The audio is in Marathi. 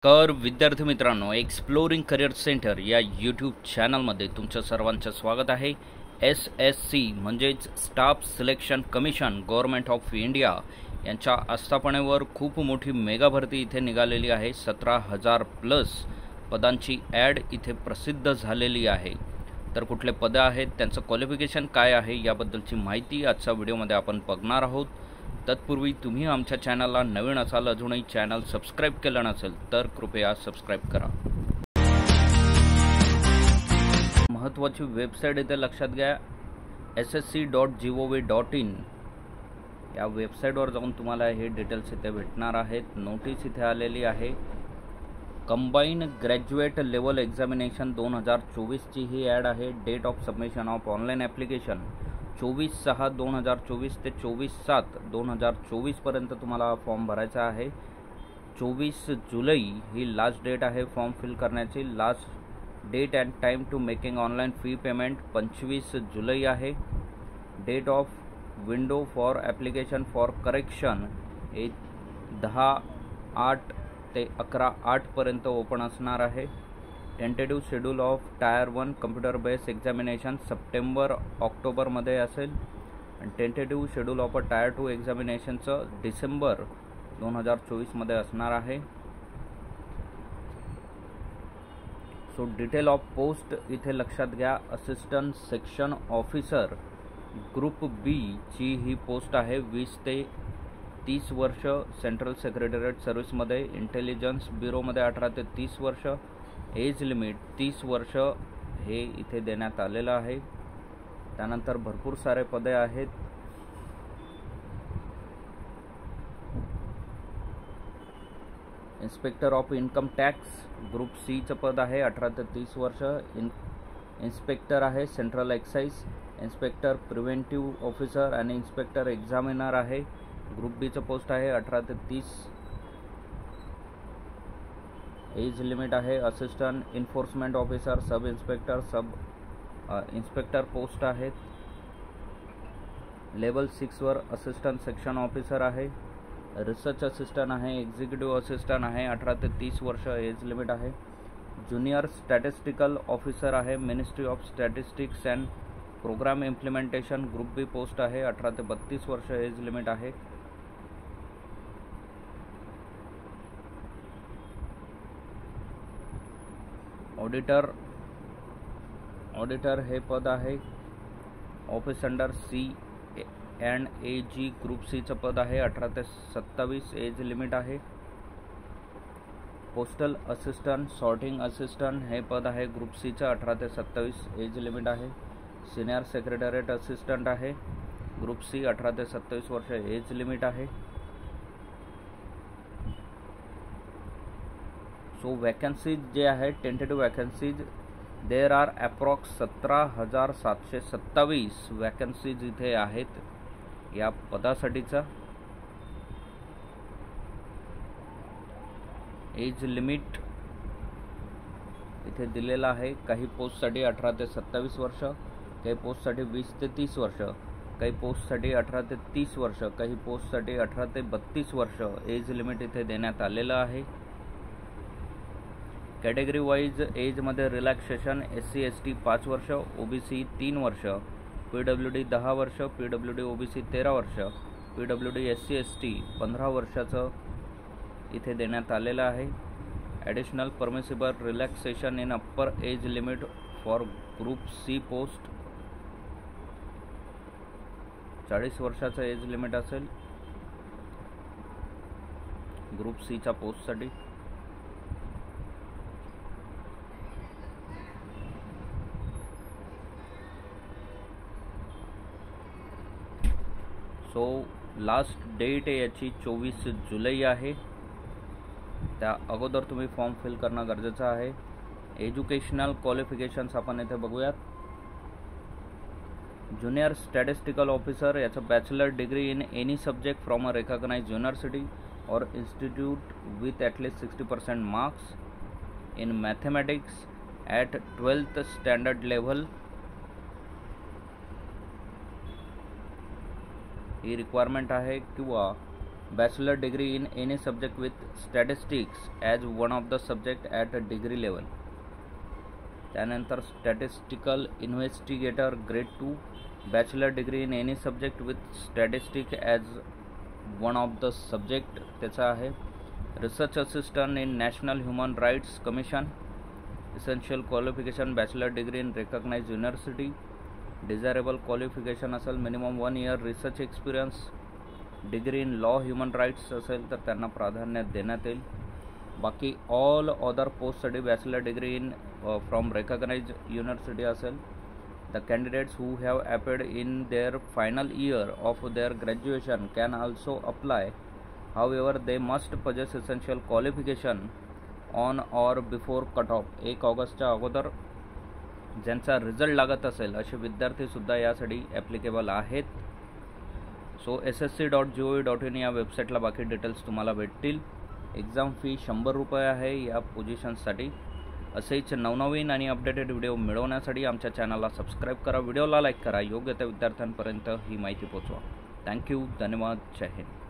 विद्यार्थी मित्रांनो, एक्सप्लोरिंग करिअर सेंटर या यूट्यूब चॅनलमध्ये तुमचं सर्वांचं स्वागत आहे. SSC म्हणजेच staff selection commission government of India यांच्या आस्थापनेवर खूप मोठी मेगा भरती इथे निघालेली आहे. 17,000+ पदांची ॲड इथे प्रसिद्ध झालेली आहे. तर कुठले पदं आहेत, त्यांचं क्वालिफिकेशन काय आहे, याबद्दलची माहिती आजच्या व्हिडिओमध्ये आपण बघणार आहोत. तत्पूर्वी तुम्ही आमच्या चॅनलला नवीन असाल, अजूनही चॅनल सबस्क्राईब केलं नसेल तर कृपया सबस्क्राईब करा. महत्त्वाची वेबसाईट इथे लक्षात घ्या, ssc.gov.in या वेबसाईटवर जाऊन तुम्हाला हे डिटेल्स इथे भेटणार आहेत. नोटीस इथे आलेली आहे. कंबाईन ग्रॅज्युएट लेवल एक्झामिनेशन 2024ची ही ॲड आहे. Date of submission of online application 24/6/2024 ते 24/7/2024 पर्यंत तुम्हाला फॉर्म भरायचा आहे. 24 जुलै ही लास्ट डेट आहे फॉर्म फिल करण्याची. Last date and time to making online fee payment 25 जुलै आहे. Date of window for application for correction हे 10/8 ते 11/8 पर्यंत ओपन असणार आहे. Tentative schedule of tier 1 computer based examination सप्टेंबर-ऑक्टोबरमध्ये असेल आणि टेंटेटिव्ह शेड्यूल ऑफ टायर 2 एक्झामिनेशनचं डिसेंबर 2024मध्ये असणार आहे. सो डिटेल ऑफ पोस्ट इथे लक्षात घ्या. Assistant section officer group B ची ही पोस्ट आहे. 20 ते 30 वर्ष सेंट्रल सेक्रेटरीएट सर्व्हिसमध्ये. इंटेलिजन्स ब्युरोमध्ये 18 ते 30 वर्ष. एज लिमिट 30 वर्ष हे इथे देण्यात आलेलं आहे. त्यानंतर भरपूर सारे पदे आहेत. Inspector of income tax group सीचं पद आहे. 18 ते 30 वर्ष. इन्स्पेक्टर आहे central excise. Inspector preventive officer आणि इन्स्पेक्टर एक्झामिनर आहे. ग्रुप बीचं पोस्ट आहे. 18 ते 30. एज लिमिट आहे. Assistant enforcement officer, sub inspector, inspector post आहेत. लेवल 6वर असिस्टंट सेक्शन ऑफिसर आहे. रिसर्च असिस्टंट आहे. एक्झिक्युटिव्ह असिस्टंट आहे. 18 ते 30 वर्ष एज लिमिट आहे. ज्युनियर स्टॅटिस्टिकल ऑफिसर आहे. Ministry of statistics and program implementation group B post आहे. 18 ते 32 वर्ष एज लिमिट आहे. ऑडिटर हे पद आहे. ऑफिस अंडर C&AG ग्रुप सीचं पद आहे. 18 ते 27 एज लिमिट आहे. पोस्टल असिस्टंट, सॉर्टिंग असिस्टंट हे पद आहे ग्रुप सीचं. 18 ते 27 एज लिमिट आहे. सिनियर सेक्रेटरीएट असिस्टंट आहे ग्रुप सी. 18 ते 27 वर्ष एज लिमिट आहे. सो वॅकन्सीज जे आहे, tentative vacancies there are approx 17,727 vacancies इथे आहेत या पदासाठीचा. एज लिमिट इथे दिलेला आहे. काही पोस्टसाठी 18 ते 27 वर्ष, काही पोस्टसाठी 20 ते 30 वर्ष, काही पोस्टसाठी 18 ते 30 वर्ष, काही पोस्टसाठी 18 ते 32 वर्ष एज लिमिट इथे देण्यात आलेलं आहे. कॅटेगरी वाईज एजमध्ये रिलॅक्सेशन SC ST 5 वर्ष, OBC 3 वर्ष, PWD 10 वर्ष, PWD OBC 13 वर्ष, PWD SC ST 15 वर्षाचं इथे देण्यात आलेलं आहे. Additional permissible relaxation in upper age limit for group C post 40 वर्षाचं एज लिमिट असेल ग्रुप सीच्या पोस्टसाठी. सो लास्ट डेट याची 24 जुलै आहे. त्या अगोदर तुम्ही फॉर्म फिल करणं गरजेचं आहे. एज्युकेशनल क्वालिफिकेशन्स आपण इथे बघूयात. ज्युनियर स्टॅटिस्टिकल ऑफिसर याचं bachelor degree in any subject from a recognised university or institute with at least 60% marks in mathematics at 12th standard level ही रिक्वायरमेंट आहे. किंवा bachelor degree in any subject with statistics as one of the subject at a degree level. त्यानंतर statistical investigator grade 2, bachelor degree in any subject with statistic as one of the subject त्याचा आहे. Research assistant in national human rights commission, essential qualification bachelor degree in recognise university. Desirable qualification असेल minimum 1 year research experience. Degree in law human rights असेल तर त्यांना प्राधान्य देण्यात येईल. बाकी ऑल अदर पोस्टसाठी bachelor degree in from recognise university असेल. The candidates who have अपेअर्ड in their final year of their graduation can also apply. However they must possess essential qualification on or before cut off. 1 ऑगस्टच्या अगोदर ज्यांचा रिझल्ट लागत असेल असे विद्यार्थीसुद्धा यासाठी ॲप्लिकेबल आहेत. सो ssc.gov.in या वेबसाईटला बाकी डिटेल्स तुम्हाला भेटतील. एक्झाम फी 100 रुपये आहे या पोझिशन्ससाठी. असेच नवनवीन आणि अपडेटेड व्हिडिओ मिळवण्यासाठी आमच्या चॅनलला सबस्क्राईब करा, व्हिडिओला लाईक करा, योग्य त्या विद्यार्थ्यांपर्यंत ही माहिती पोहोचवा. थँक्यू, धन्यवाद, जय हिंद.